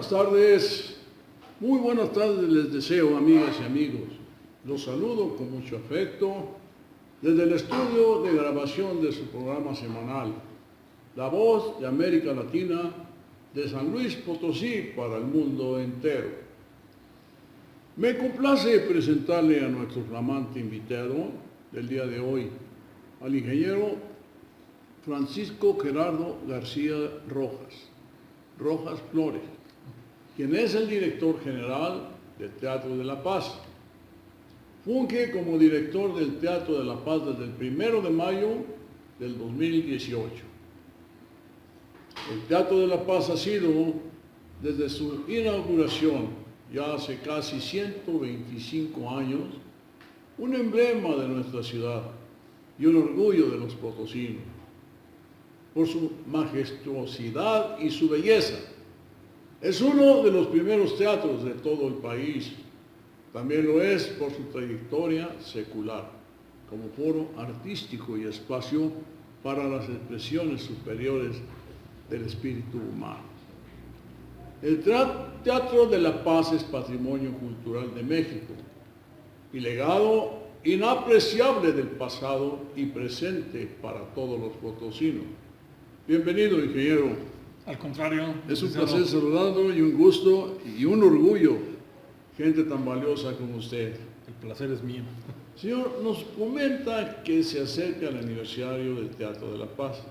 buenas tardes, muy buenas tardes les deseo, amigas y amigos. Los saludo con mucho afecto desde el estudio de grabación de su programa semanal, La Voz de América Latina, de San Luis Potosí para el mundo entero. Me complace presentarle a nuestro flamante invitado del día de hoy, al ingeniero Francisco Gerardo García Rojas Flores, quien es el director general del Teatro de la Paz. Funge como director del Teatro de la Paz desde el 1 de mayo del 2018. El Teatro de la Paz ha sido, desde su inauguración, ya hace casi 125 años, un emblema de nuestra ciudad y un orgullo de los potosinos, por su majestuosidad y su belleza. Es uno de los primeros teatros de todo el país. También lo es por su trayectoria secular, como foro artístico y espacio para las expresiones superiores del espíritu humano. El Teatro de la Paz es patrimonio cultural de México y legado inapreciable del pasado y presente para todos los potosinos. Bienvenido, ingeniero. Al contrario. Es un placer saludarlo y un gusto y un orgullo, gente tan valiosa como usted. El placer es mío. Señor, nos comenta que se acerca el aniversario del Teatro de la Paz.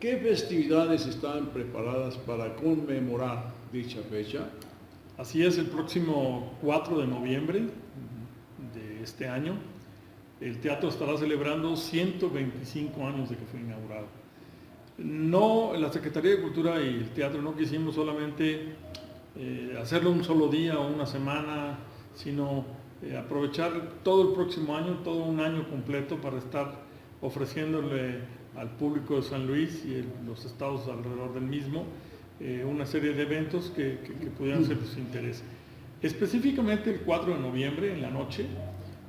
¿Qué festividades están preparadas para conmemorar dicha fecha? Así es, el próximo 4 de noviembre de este año, el teatro estará celebrando 125 años de que fue inaugurado. No, la Secretaría de Cultura y el teatro no quisimos solamente hacerlo un solo día o una semana, sino aprovechar todo el próximo año, todo un año completo para estar ofreciéndole al público de San Luis y los estados alrededor del mismo una serie de eventos que pudieran ser de su interés. Específicamente el 4 de noviembre, en la noche,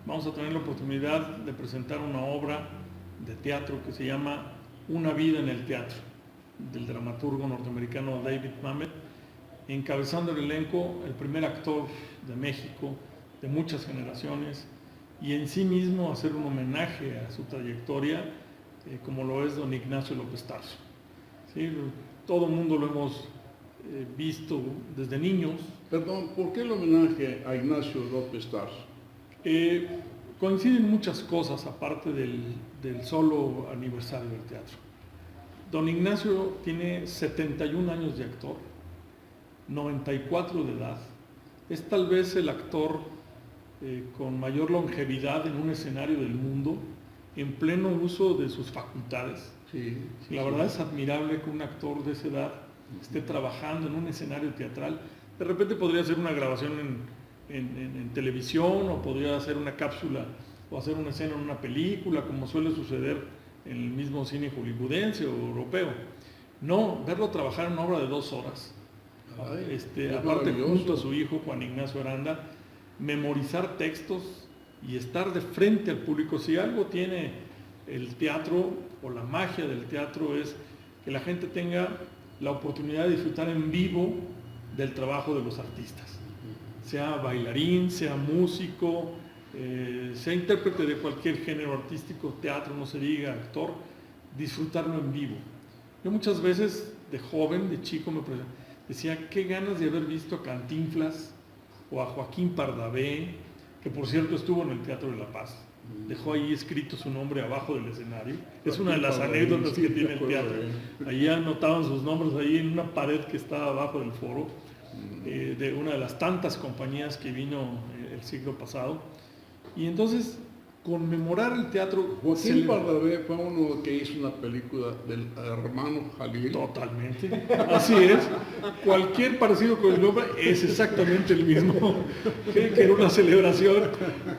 vamos a tener la oportunidad de presentar una obra de teatro que se llama Una vida en el teatro, del dramaturgo norteamericano David Mamet, encabezando el elenco el primer actor de México de muchas generaciones y en sí mismo hacer un homenaje a su trayectoria como lo es don Ignacio López Tarso. ¿Sí? Todo el mundo lo hemos visto desde niños. Perdón, ¿por qué el homenaje a Ignacio López Tarso? Coinciden muchas cosas aparte del solo aniversario del teatro. Don Ignacio tiene 71 años de actor, 94 de edad. Es tal vez el actor con mayor longevidad en un escenario del mundo, en pleno uso de sus facultades. La verdad es admirable que un actor de esa edad esté trabajando en un escenario teatral. De repente podría hacer una grabación en televisión, o podría hacer una cápsula o hacer una escena en una película, como suele suceder en el mismo cine hollywoodense o europeo. No, verlo trabajar en una obra de 2 horas. Aparte, junto a su hijo Juan Ignacio Aranda, memorizar textos y estar de frente al público. Si algo tiene el teatro o la magia del teatro es que la gente tenga la oportunidad de disfrutar en vivo del trabajo de los artistas, sea bailarín, sea músico, sea intérprete de cualquier género artístico, teatro, no se diga, actor, disfrutarlo en vivo. Yo muchas veces de joven, de chico, decía qué ganas de haber visto a Cantinflas o a Joaquín Pardavé, que por cierto estuvo en el Teatro de la Paz. Dejó ahí escrito su nombre abajo del escenario. Es una de las anécdotas que tiene el teatro. Allí anotaban sus nombres ahí en una pared que estaba abajo del foro, de una de las tantas compañías que vino el siglo pasado. Y entonces, conmemorar el teatro... Joaquín Pardavé fue uno que hizo una película del hermano Jalil. Totalmente, así es. Cualquier parecido con el nombre es exactamente el mismo. Que era una celebración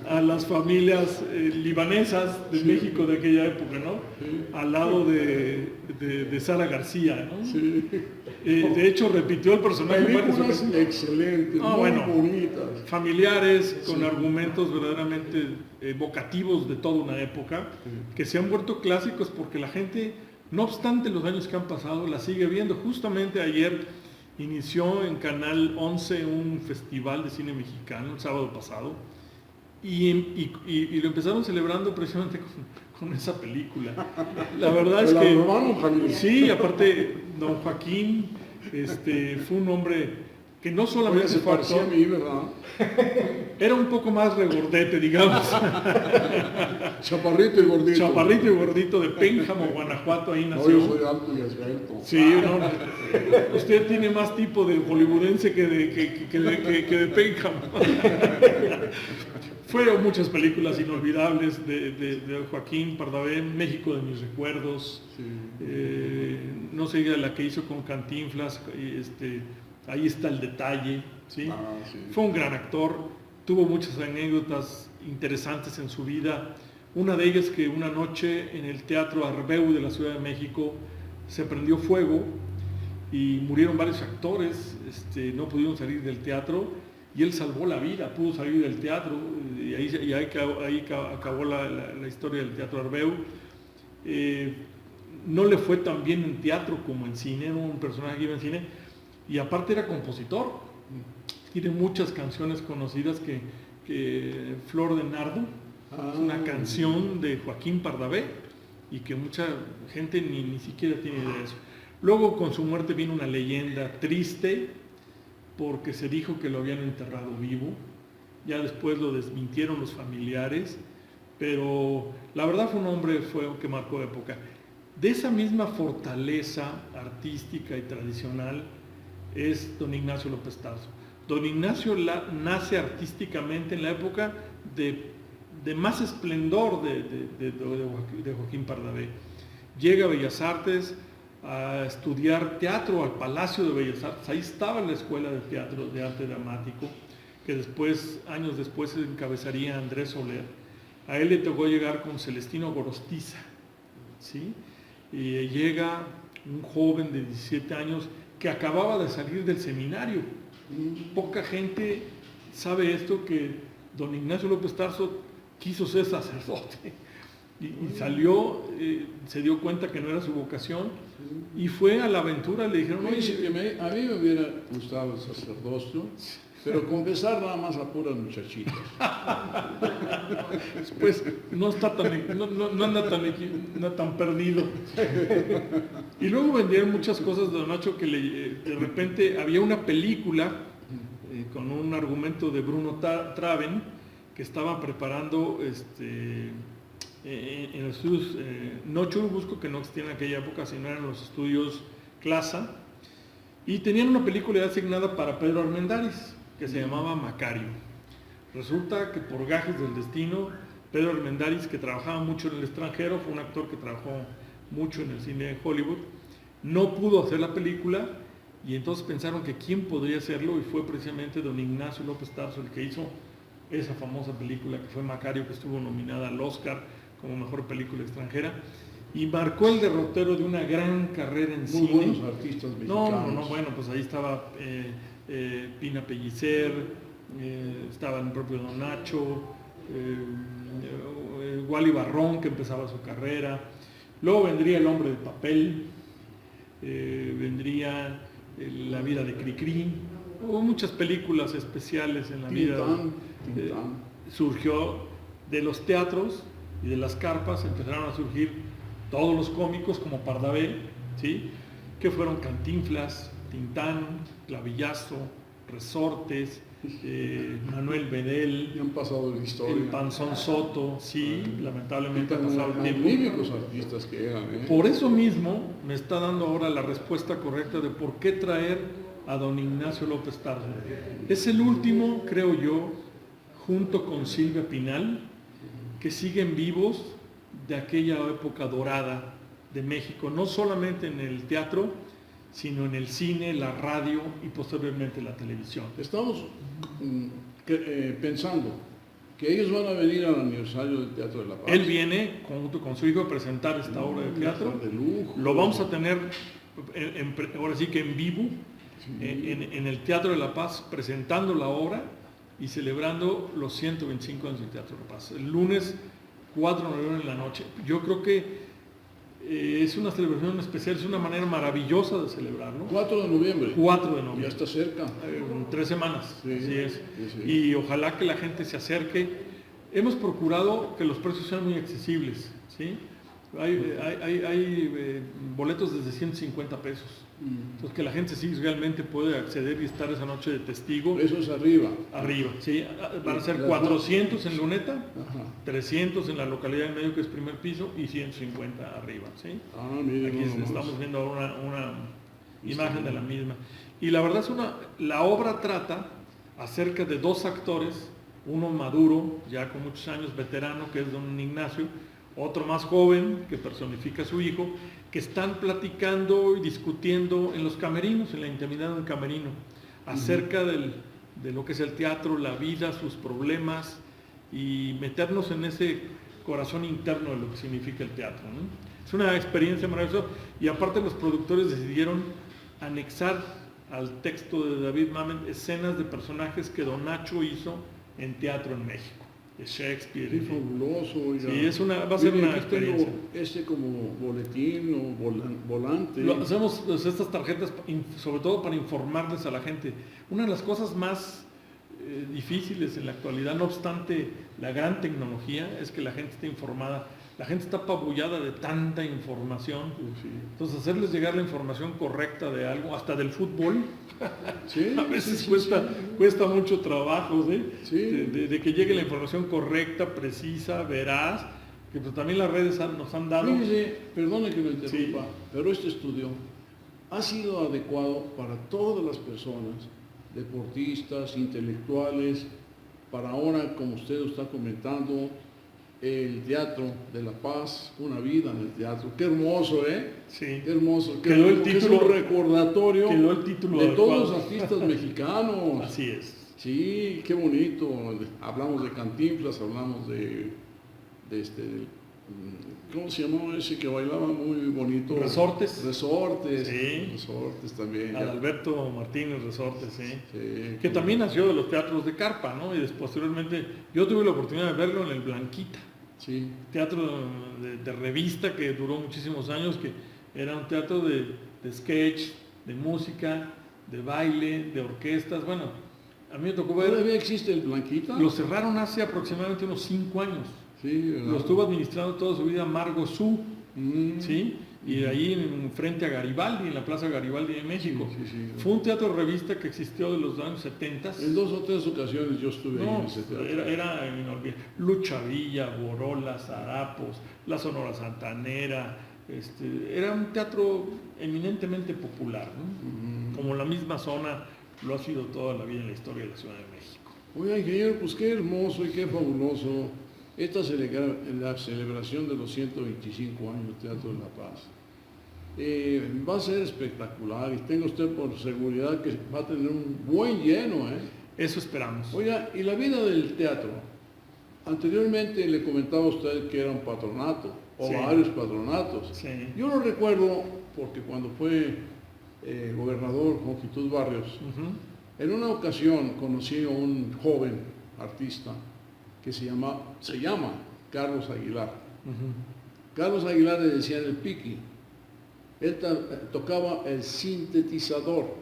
a las familias libanesas de México de aquella época, ¿no? Sí. Al lado de Sara García, ¿no? Sí. De hecho, repitió el personaje. Películas excelentes, muy bonitas. Familiares, con argumentos verdaderamente evocativos de toda una época, que se han vuelto clásicos porque la gente, no obstante los años que han pasado, la sigue viendo. Justamente ayer inició en Canal 11 un festival de cine mexicano el sábado pasado y lo empezaron celebrando precisamente con esa película. La verdad es que sí, aparte don Joaquín fue un hombre que no solamente se parecía a mí, ¿verdad? Era un poco más regordete, digamos. Chaparrito y gordito. Chaparrito y gordito de Pénjamo, Guanajuato, ahí nació. No, yo soy alto y esbelto. Sí, no, usted tiene más tipo de hollywoodense que de Pénjamo. Fueron muchas películas inolvidables de Joaquín Pardavé, México de mis recuerdos. Sí. No sé, la que hizo con Cantinflas, ahí está el detalle. ¿Sí? Sí. Fue un gran actor, tuvo muchas anécdotas interesantes en su vida. Una de ellas que una noche en el Teatro Arbeu de la Ciudad de México se prendió fuego y murieron varios actores, no pudieron salir del teatro y él salvó la vida, pudo salir del teatro y ahí acabó la historia del Teatro Arbeu. No le fue tan bien en teatro como en cine, era un personaje que iba en cine y aparte era compositor. Tiene muchas canciones conocidas que Flor de Nardo, es una canción de Joaquín Pardavé y que mucha gente ni siquiera tiene idea de eso. Luego con su muerte vino una leyenda triste porque se dijo que lo habían enterrado vivo, ya después lo desmintieron los familiares, pero la verdad fue un hombre que marcó época. De esa misma fortaleza artística y tradicional es don Ignacio López Tarso. Don Ignacio nace artísticamente en la época de más esplendor de Joaquín Pardavé. Llega a Bellas Artes a estudiar teatro al Palacio de Bellas Artes. Ahí estaba la Escuela de Teatro de Arte Dramático, que años después encabezaría Andrés Soler. A él le tocó llegar con Celestino Gorostiza, ¿sí? Y llega un joven de 17 años que acababa de salir del seminario. Poca gente sabe esto, que don Ignacio López Tarso quiso ser sacerdote y salió, se dio cuenta que no era su vocación y fue a la aventura. Le dijeron, oye, a mí me hubiera gustado el sacerdocio, pero confesar nada más a puras muchachitas. Pues no anda tan perdido. Y luego vendieron muchas cosas de don Nacho que de repente había una película con un argumento de Bruno Traven que estaba preparando en los estudios, no Churubusco, que no existían en aquella época, sino eran los estudios Clasa, y tenían una película asignada para Pedro Armendáriz que se llamaba Macario. Resulta que por gajes del destino, Pedro Armendáriz, que trabajaba mucho en el extranjero, fue un actor que trabajó mucho en el cine de Hollywood, no pudo hacer la película y entonces pensaron que quién podría hacerlo y fue precisamente don Ignacio López Tarso el que hizo esa famosa película que fue Macario, que estuvo nominada al Oscar como mejor película extranjera y marcó el derrotero de una gran carrera en cine. Muy buenos artistas mexicanos. No, bueno, pues ahí estaba Pina Pellicer, estaba el propio don Nacho, Wally Barrón, que empezaba su carrera. Luego vendría El hombre de papel, vendría La vida de Cricri. Hubo muchas películas especiales en la vida. Surgió de los teatros y de las carpas, empezaron a surgir todos los cómicos como Pardavé, ¿sí? Que fueron Cantinflas, Tintán, Clavillazo, Resortes, Manuel Bedel, han pasado la historia. El Panzón Soto, sí, lamentablemente ha pasado el tiempo. Magníficos artistas que eran. Por eso mismo me está dando ahora la respuesta correcta de por qué traer a don Ignacio López Tarso. Es el último, creo yo, junto con Silvia Pinal, que siguen vivos de aquella época dorada de México, no solamente en el teatro, sino en el cine, la radio y posteriormente la televisión. Estamos pensando que ellos van a venir al aniversario del Teatro de la Paz. Él viene junto con su hijo a presentar esta obra de teatro. De lujo. Lo vamos a tener ahora sí que en vivo, sí, en el Teatro de la Paz, presentando la obra y celebrando los 125 años del Teatro de la Paz. El lunes 4 de noviembre en la noche. Yo creo que Es una celebración especial, es una manera maravillosa de celebrarlo. 4 de noviembre. 4 de noviembre. Ya está cerca. 3 semanas, Sí, así es. sí. Y ojalá que la gente se acerque. Hemos procurado que los precios sean muy accesibles, ¿sí? Hay boletos desde 150 pesos. Entonces que la gente sí realmente puede acceder y estar esa noche de testigo. Eso es arriba. Arriba, sí. Van a ser 400 en Luneta, 300 en la localidad en medio que es primer piso y 150 arriba, ¿sí? Miren, aquí estamos viendo ahora una imagen de la misma. Y la verdad la obra trata acerca de 2 actores, uno maduro, ya con muchos años, veterano, que es don Ignacio, otro más joven, que personifica a su hijo, que están platicando y discutiendo en los camerinos, en la intimidad de un camerino, acerca de lo que es el teatro, la vida, sus problemas, y meternos en ese corazón interno de lo que significa el teatro, ¿no? Es una experiencia maravillosa, y aparte los productores decidieron anexar al texto de David Mamet escenas de personajes que Don Nacho hizo en teatro en México, de Shakespeare. Sí, fabuloso. Sí, va a ser una experiencia. Tengo como boletín o volante. Hacemos estas tarjetas sobre todo para informarles a la gente. Una de las cosas más difíciles en la actualidad, no obstante la gran tecnología, es que la gente esté informada. La gente está apabullada de tanta información. Sí. Entonces, hacerles llegar la información correcta de algo, hasta del fútbol, sí, a veces cuesta mucho trabajo, ¿sí? Sí. De que llegue la información correcta, precisa, veraz, que pues también las redes nos han dado. Fíjese, perdone que lo interrumpa, pero este estudio ha sido adecuado para todas las personas, deportistas, intelectuales, para ahora, como usted está comentando, el Teatro de la Paz, una vida en el teatro. Qué hermoso, ¿eh? Sí. Qué hermoso. Quedó el título, es un recordatorio quedó el título de adecuado. todos los artistas mexicanos. Así es. Sí, qué bonito. Hablamos de Cantinflas, hablamos de ¿cómo se llamó ese que bailaba muy bonito? Resortes. Resortes. Sí. Resortes también. Adalberto Martínez Resortes, sí. Sí. Que también nació de los teatros de carpa, ¿no? Y después, posteriormente, yo tuve la oportunidad de verlo en el Blanquita. Sí. Teatro de revista que duró muchísimos años, que era un teatro de sketch, de música, de baile, de orquestas. Bueno, a mí me tocó ver. ¿Todavía existe el Blanquita? Lo cerraron hace aproximadamente unos 5 años. Sí, ¿verdad? Lo estuvo administrando toda su vida Margo Su, ¿sí? Y ahí frente a Garibaldi, en la Plaza Garibaldi de México. Sí. Fue un teatro de revista que existió de los años 70. En 2 o 3 ocasiones yo estuve ahí en ese teatro. Era inolvidable. Lucha Villa, Borola, Zarapos, la Sonora Santanera. Era un teatro eminentemente popular, ¿no? Como la misma zona lo ha sido toda la vida en la historia de la Ciudad de México. Oiga, ingeniero, pues qué hermoso y qué fabuloso esta la celebración de los 125 años del Teatro de la Paz. Va a ser espectacular y tenga usted por seguridad que va a tener un buen lleno, ¿eh? Eso esperamos. Oiga, y la vida del teatro. Anteriormente le comentaba a usted que era un patronato, o Sí. varios patronatos. Sí. Yo lo recuerdo porque cuando fue gobernador Jongitud Barrios, en una ocasión conocí a un joven artista que se llama Carlos Aguilar. Carlos Aguilar le decían el Piqui. Él tocaba el sintetizador.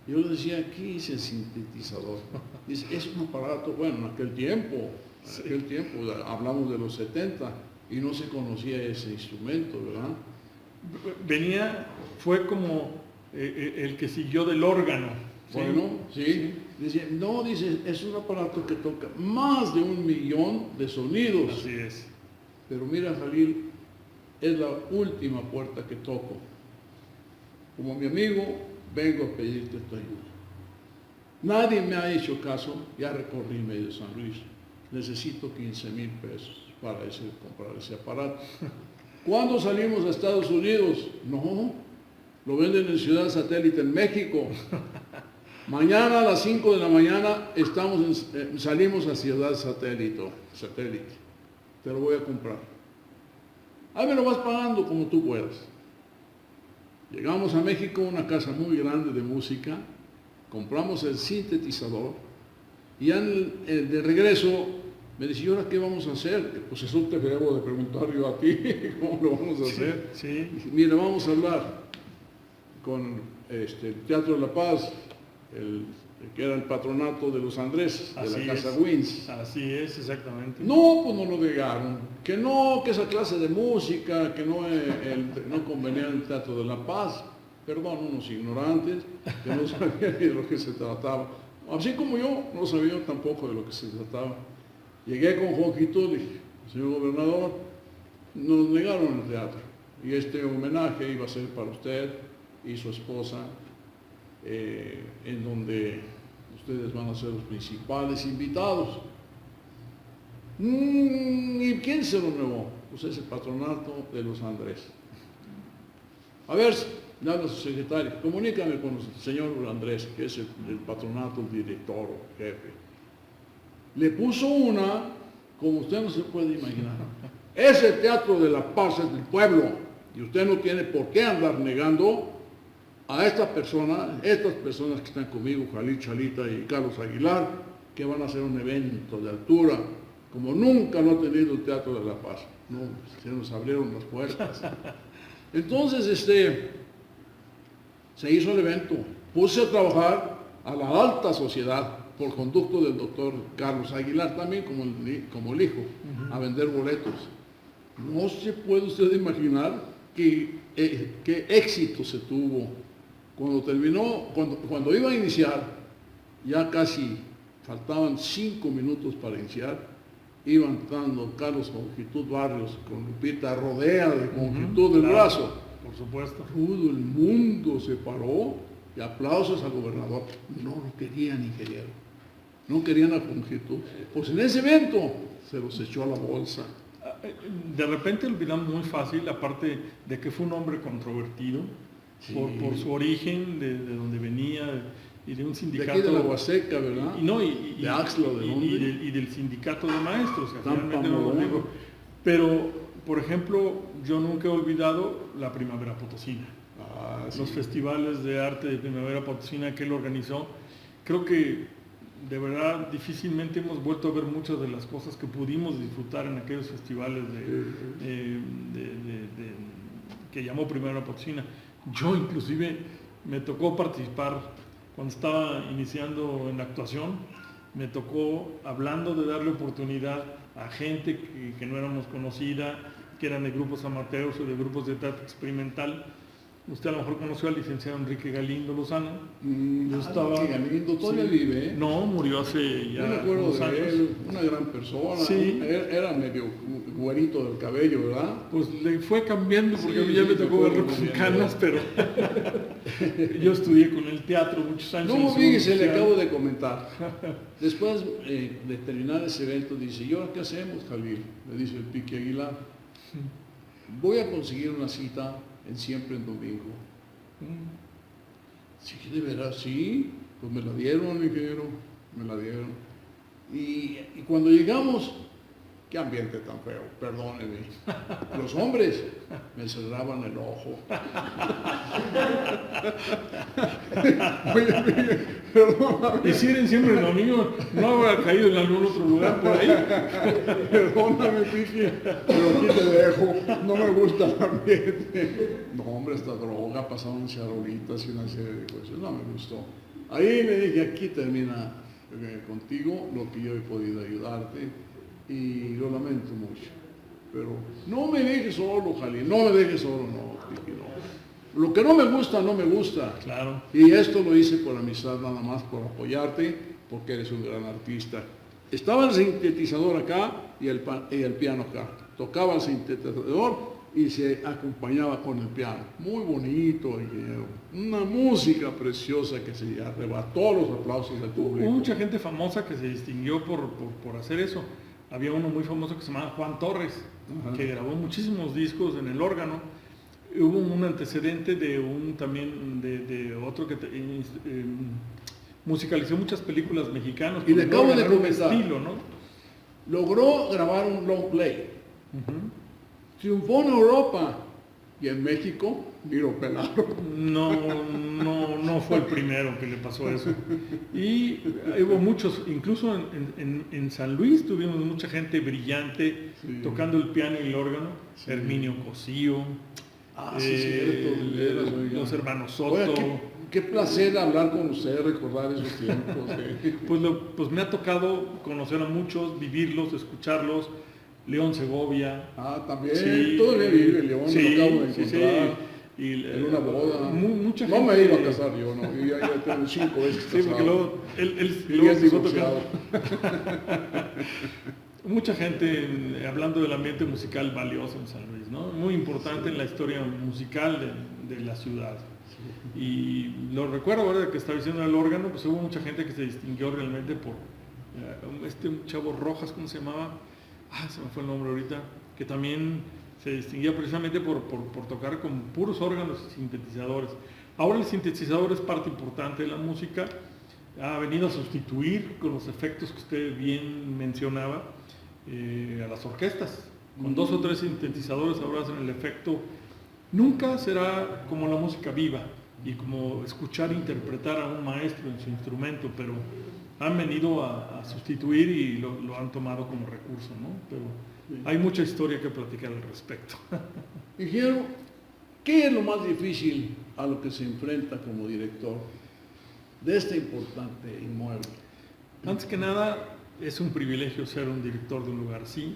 Yo le decía, ¿qué es el sintetizador? Dice, es un aparato, bueno, en aquel tiempo, hablamos de los 70, y no se conocía ese instrumento, ¿verdad? Fue como el que siguió del órgano. Bueno, sí. Dice, no, dice, es un aparato que toca más de 1 millón de sonidos. Así es. Pero mira, Jalil, es la última puerta que toco. Como mi amigo, vengo a pedirte tu ayuda. Nadie me ha hecho caso, ya recorrí medio San Luis. Necesito 15,000 pesos para comprar ese aparato. ¿Cuándo salimos a Estados Unidos? No, lo venden en Ciudad Satélite en México. Mañana a las 5 de la mañana salimos a Ciudad Satélite. Te lo voy a comprar. Ahí me lo vas pagando como tú puedas. Llegamos a México, una casa muy grande de música, compramos el sintetizador y de regreso Me dice, ¿y ahora qué vamos a hacer? Pues eso te debo de preguntar yo a ti, ¿cómo lo vamos a hacer? Sí. Dije, mira, vamos a hablar con el Teatro de la Paz, que era el patronato de los Andrés, de la Casa Wins. Así es, exactamente. No, pues no lo negaron, que no, que esa clase de música, que no, no convenía en el Teatro de la Paz. Perdón, unos ignorantes que no sabían ni de lo que se trataba. Así como yo, no sabía tampoco de lo que se trataba. Llegué con Juanquito y dije, señor gobernador, nos negaron el teatro y este homenaje iba a ser para usted y su esposa, en donde ustedes van a ser los principales invitados. ¿Y quién se lo negó? Pues es el patronato de los Andrés. A ver, le habla a su secretario, comunícame con el señor Andrés, que es el patronato, el director o jefe. Le puso una, como usted no se puede imaginar. Es el Teatro de la Paz, es del pueblo, y usted no tiene por qué andar negando a estas personas que están conmigo, Jalil Chalita y Carlos Aguilar, que van a hacer un evento de altura, como nunca lo ha tenido el Teatro de la Paz. No, se nos abrieron las puertas. Entonces, se hizo el evento. Puse a trabajar a la alta sociedad, por conducto del doctor Carlos Aguilar, también como el hijo, a vender boletos. No se puede usted imaginar qué éxito se tuvo. Cuando terminó, cuando iba a iniciar, ya casi faltaban 5 minutos para iniciar, iban dando Carlos Longitud Barrios con Lupita Rodea de Longitud del brazo. Por supuesto. Todo el mundo se paró y aplausos al gobernador. No lo querían ni querían. No querían a Longitud. Pues en ese evento se los echó a la bolsa. De repente olvidamos muy fácil, aparte de que fue un hombre controvertido, sí, por su origen, de donde venía, y de un sindicato. De aquí de la Huasteca, ¿verdad? De Axla, ¿de dónde? Y del sindicato de maestros. Pero, por ejemplo, yo nunca he olvidado la Primavera Potosina. Los festivales de arte de Primavera Potosina que él organizó. Creo que de verdad difícilmente hemos vuelto a ver muchas de las cosas que pudimos disfrutar en aquellos festivales que llamó Primavera Potosina. Yo inclusive me tocó participar cuando estaba iniciando en la actuación, me tocó, hablando de darle oportunidad a gente que no éramos conocida, que eran de grupos amateurs o de grupos de teatro experimental. Usted a lo mejor conoció al licenciado Enrique Galindo Lozano. Yo estaba... Galindo todavía vive, ¿eh? No, murió hace ya no me acuerdo unos de años. él, una gran persona. Sí. Era medio güerito del cabello, ¿verdad? Pues le fue cambiando porque a mí ya me tocó ver republicanas, pero yo estudié con el teatro muchos años. No, fíjese, le acabo de comentar. Después de terminar ese evento, dice, ¿y ahora qué hacemos, Jalil? Le dice el Pique Aguilar. Voy a conseguir una cita en Siempre en Domingo. Sí, de veras, sí. Pues me la dieron, ligero, me la dieron. Y cuando llegamos, qué ambiente tan feo, perdónenme. Los hombres me cerraban el ojo. Oye, perdóname. Y si eres Siempre en Domingo, no habrá caído en algún otro lugar por ahí. Perdóname, Piqui, pero aquí te dejo. No me gusta el ambiente. No, hombre, esta droga, pasaban charolitas y una serie de cosas. No me gustó. Ahí me dije, aquí termina contigo lo que yo he podido ayudarte y lo lamento mucho. Pero no me dejes solo, Jalil, no me dejes solo, no, Piqui, no. Lo que no me gusta, no me gusta. Claro. Y esto lo hice por amistad, nada más por apoyarte, porque eres un gran artista. Estaba el sintetizador acá y el piano acá. Tocaba el sintetizador y se acompañaba con el piano. Muy bonito, una música preciosa que se arrebató los aplausos del público. Hubo mucha gente famosa que se distinguió por hacer eso. Había uno muy famoso que se llamaba Juan Torres, que grabó muchísimos discos en el órgano. Hubo un antecedente de otro que musicalizó muchas películas mexicanas. Y le acabo de comentar, estilo, ¿no? Logró grabar un long play. Triunfó en Europa Y en México, y lo pelaron. No fue el primero que le pasó eso. Y hubo muchos, incluso en San Luis tuvimos mucha gente brillante tocando el piano y el órgano. Herminio Cosío, cierto, los hermanos Soto. Oiga, qué placer hablar con usted, recordar esos tiempos. Pues me ha tocado conocer a muchos, vivirlos, escucharlos. León Segovia. También, todavía vive León, lo acabo de encontrar. Y, en una boda. Mucha gente, no me iba a casar yo, no. Ya tengo 5 veces casado. Sí, porque luego él es divorciado. Mucha gente hablando del ambiente musical valioso en San Luis, ¿no? Muy importante en la historia musical de la ciudad. Y lo recuerdo ahora que estaba diciendo el órgano, pues hubo mucha gente que se distinguió realmente por un chavo Rojas, ¿cómo se llamaba? Se me fue el nombre ahorita, que también se distinguía precisamente por tocar con puros órganos y sintetizadores. Ahora el sintetizador es parte importante de la música, ha venido a sustituir con los efectos que usted bien mencionaba a las orquestas. Con 2 o 3 sintetizadores ahora hacen el efecto. Nunca será como la música viva y como escuchar e interpretar a un maestro en su instrumento, pero han venido a sustituir y lo han tomado como recurso, ¿no? Pero hay mucha historia que platicar al respecto. Ingeniero, ¿qué es lo más difícil a lo que se enfrenta como director de este importante inmueble? Antes que nada, es un privilegio ser un director de un lugar, sí,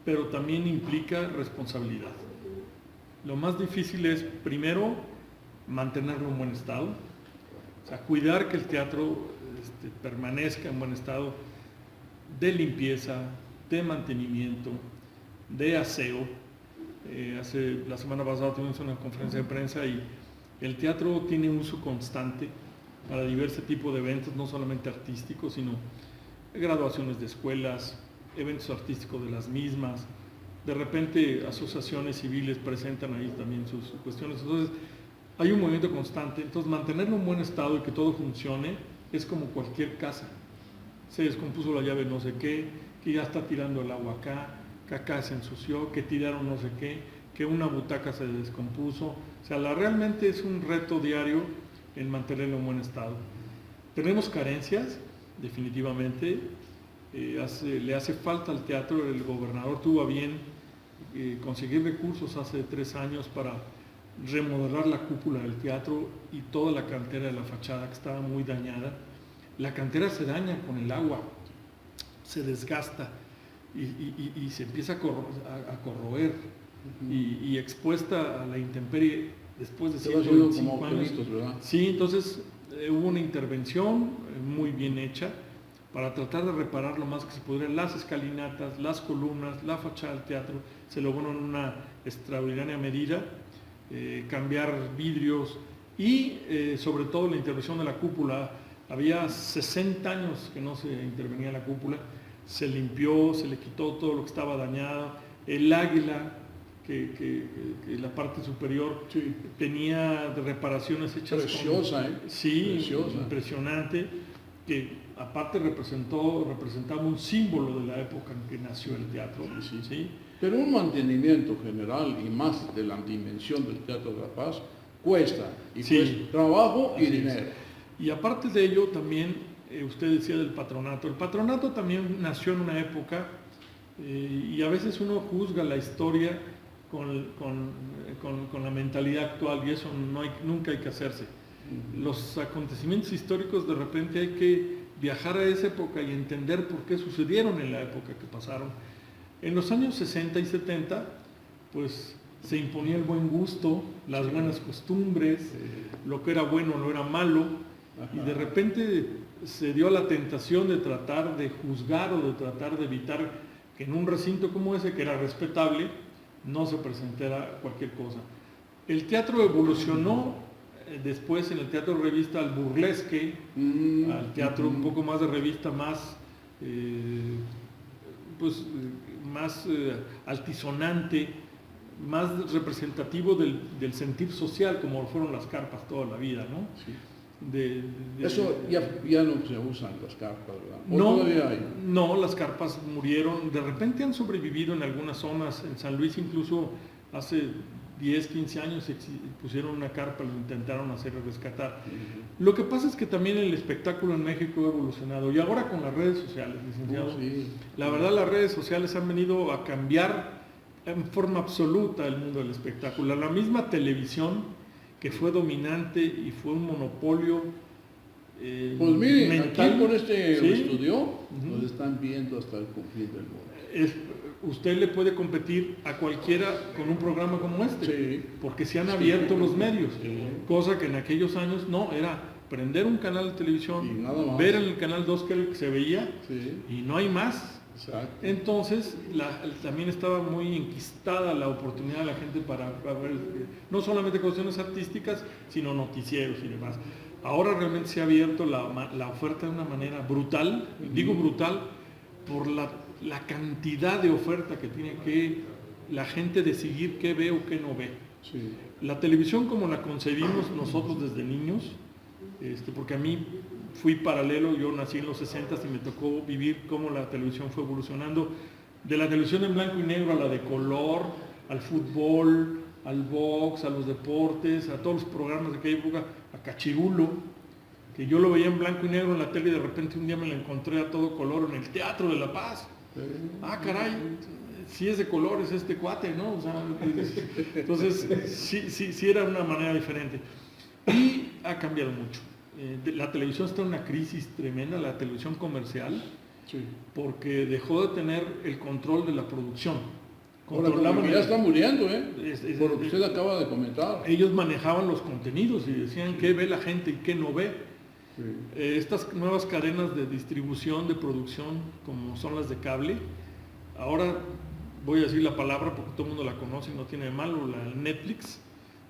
pero también implica responsabilidad. Lo más difícil es, primero, mantenerlo en buen estado, o sea, cuidar que el teatro permanezca en buen estado de limpieza, de mantenimiento, de aseo. La semana pasada tuvimos una conferencia de prensa y el teatro tiene uso constante para diversos tipos de eventos, no solamente artísticos, sino graduaciones de escuelas, eventos artísticos de las mismas. De repente asociaciones civiles presentan ahí también sus cuestiones. Entonces hay un movimiento constante. Entonces mantenerlo en buen estado y que todo funcione es como cualquier casa. Se descompuso la llave no sé qué, que ya está tirando el agua que acá se ensució, que tiraron no sé qué, que una butaca se descompuso. O sea, realmente es un reto diario en mantenerlo en buen estado. Tenemos carencias, definitivamente. Le hace falta al teatro. El gobernador tuvo a bien conseguir recursos hace 3 años para remodelar la cúpula del teatro y toda la cantera de la fachada, que estaba muy dañada. La cantera se daña con el agua, se desgasta y se empieza a corroer y expuesta a la intemperie después de 125 años. Sí, entonces hubo una intervención muy bien hecha para tratar de reparar lo más que se pudiera las escalinatas, las columnas, la fachada del teatro. Se logró en una extraordinaria medida. Cambiar vidrios y sobre todo la intervención de la cúpula. Había 60 años que no se intervenía la cúpula, se limpió, se le quitó todo lo que estaba dañado. El águila, que la parte superior tenía reparaciones hechas preciosa, sí, preciosa. Impresionante, que aparte representaba un símbolo de la época en que nació el teatro. ¿Sí? Pero un mantenimiento general y más de la dimensión del Teatro de la Paz cuesta, y cuesta trabajo y dinero. Y aparte de ello también, usted decía del patronato. El patronato también nació en una época y a veces uno juzga la historia con la mentalidad actual y eso nunca hay que hacerse. Los acontecimientos históricos de repente hay que viajar a esa época y entender por qué sucedieron en la época que pasaron. En los años 60 y 70, pues se imponía el buen gusto, las buenas costumbres, lo que era bueno no era malo, y de repente se dio la tentación de tratar de juzgar o de tratar de evitar que en un recinto como ese, que era respetable, no se presentara cualquier cosa. El teatro evolucionó después en el teatro de revista al burlesque, al teatro un poco más de revista, más altisonante, más representativo del sentir social, como fueron las carpas toda la vida, ¿no? Sí. Eso ya no se usan las carpas, ¿verdad? No, todavía hay. No, las carpas murieron. De repente han sobrevivido en algunas zonas. En San Luis incluso hace 10, 15 años pusieron una carpa, lo intentaron hacer rescatar. Lo que pasa es que también el espectáculo en México ha evolucionado, y ahora con las redes sociales, licenciado, la verdad las redes sociales han venido a cambiar en forma absoluta el mundo del espectáculo. La misma televisión, que fue dominante y fue un monopolio pues miren, mental, aquí con este ¿sí? estudio, nos están viendo hasta el confín del mundo. Usted le puede competir a cualquiera con un programa como este, Sí. porque se han abierto los medios, Sí. cosa que en aquellos años no, era prender un canal de televisión, Y nada más. ver en el canal 2 que era el que se veía, Sí. y no hay más. Exacto. Entonces, también estaba muy enquistada la oportunidad de la gente para ver no solamente cuestiones artísticas, sino noticieros y demás. Ahora realmente se ha abierto la oferta de una manera brutal, digo brutal, por la cantidad de oferta que tiene que la gente decidir qué ve o qué no ve. Sí. La televisión como la concebimos nosotros desde niños, porque a mí fui paralelo, yo nací en los 60 y me tocó vivir cómo la televisión fue evolucionando, de la televisión en blanco y negro a la de color, al fútbol, al box, a los deportes, a todos los programas de aquella época, a Cachirulo, que yo lo veía en blanco y negro en la tele y de repente un día me lo encontré a todo color en el Teatro de La Paz. Ah, caray, si es de color es este cuate, ¿no? O sea, entonces sí era una manera diferente. Y ha cambiado mucho. La televisión está en una crisis tremenda, la televisión comercial, Sí. porque dejó de tener el control de la producción. Ahora, como que ya está muriendo, por lo que usted acaba de comentar. Ellos manejaban los contenidos y decían qué ve la gente y qué no ve. Sí. Estas nuevas cadenas de distribución, de producción, como son las de cable, ahora voy a decir la palabra porque todo el mundo la conoce y no tiene de malo, la Netflix,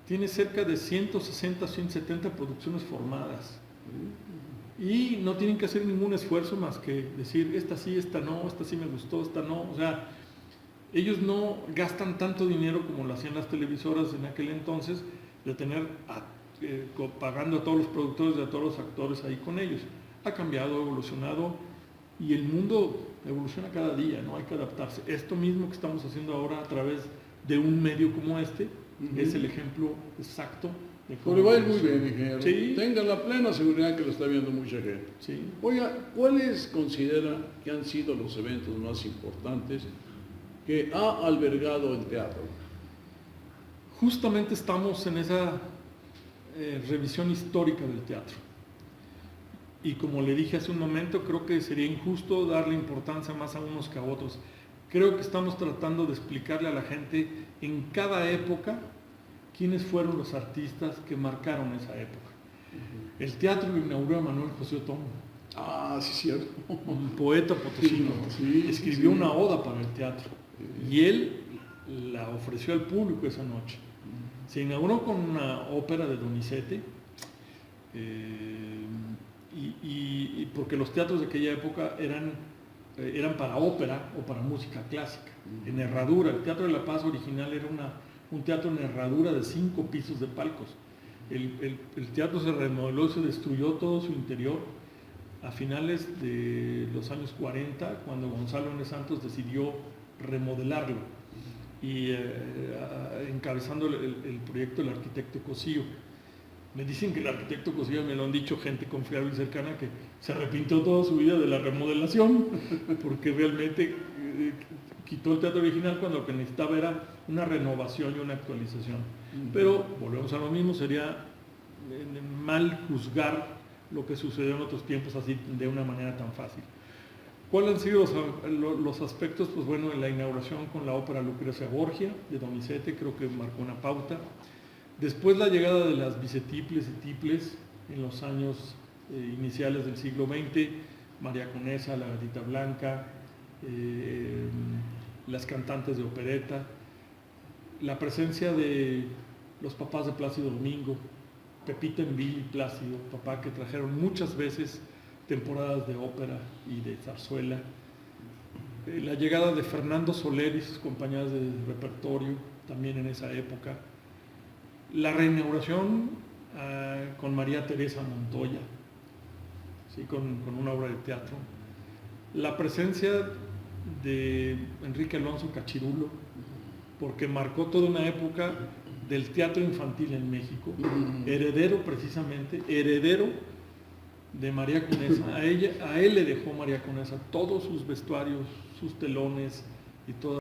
tiene cerca de 160, 170 producciones formadas. Y no tienen que hacer ningún esfuerzo más que decir, esta sí me gustó, esta no. O sea, ellos no gastan tanto dinero como lo hacían las televisoras en aquel entonces, de tener pagando a todos los productores y a todos los actores ahí con ellos. Ha cambiado, ha evolucionado, y el mundo evoluciona cada día, ¿no? Hay que adaptarse. Esto mismo que estamos haciendo ahora a través de un medio como este, es el ejemplo exacto de cómo... Pero va a ir muy bien, ingeniero. Sí. Tenga la plena seguridad que lo está viendo mucha gente. Sí. Oiga, ¿cuáles considera que han sido los eventos más importantes que ha albergado el teatro? Justamente estamos en esa revisión histórica del teatro. Y como le dije hace un momento, creo que sería injusto darle importancia más a unos que a otros. Creo que estamos tratando de explicarle a la gente en cada época quiénes fueron los artistas que marcaron esa época. El teatro lo inauguró Manuel José Otomo. Ah, sí, cierto. Un poeta potosino. Sí, escribió sí. una oda para el teatro. Y él la ofreció al público esa noche. Se inauguró con una ópera de Donizetti, y porque los teatros de aquella época eran para ópera o para música clásica, en herradura. El Teatro de La Paz original era un teatro en herradura de 5 pisos de palcos. El teatro se remodeló, se destruyó todo su interior a finales de los años 40, cuando Gonzalo N. Santos decidió remodelarlo, y encabezando el proyecto el arquitecto Cosío. Me dicen que el arquitecto Cosío, me lo han dicho gente confiable y cercana, que se arrepintió toda su vida de la remodelación, porque realmente quitó el teatro original cuando lo que necesitaba era una renovación y una actualización. Pero volvemos a lo mismo, sería mal juzgar lo que sucedió en otros tiempos así de una manera tan fácil. ¿Cuáles han sido los aspectos? Pues bueno, en la inauguración con la ópera Lucrecia Borgia de Donizetti, creo que marcó una pauta. Después la llegada de las bicetiples y tiples en los años iniciales del siglo XX, María Conesa, La Gatita Blanca, las cantantes de opereta, la presencia de los papás de Plácido Domingo, Pepita Envil y Plácido, papá, que trajeron muchas veces temporadas de ópera y de zarzuela, la llegada de Fernando Soler y sus compañías de repertorio también en esa época, la reinauguración con María Teresa Montoya, ¿sí? con una obra de teatro, la presencia de Enrique Alonso Cachirulo, porque marcó toda una época del teatro infantil en México, heredero precisamente, heredero de María Conesa. A él le dejó María Conesa todos sus vestuarios, sus telones y todo.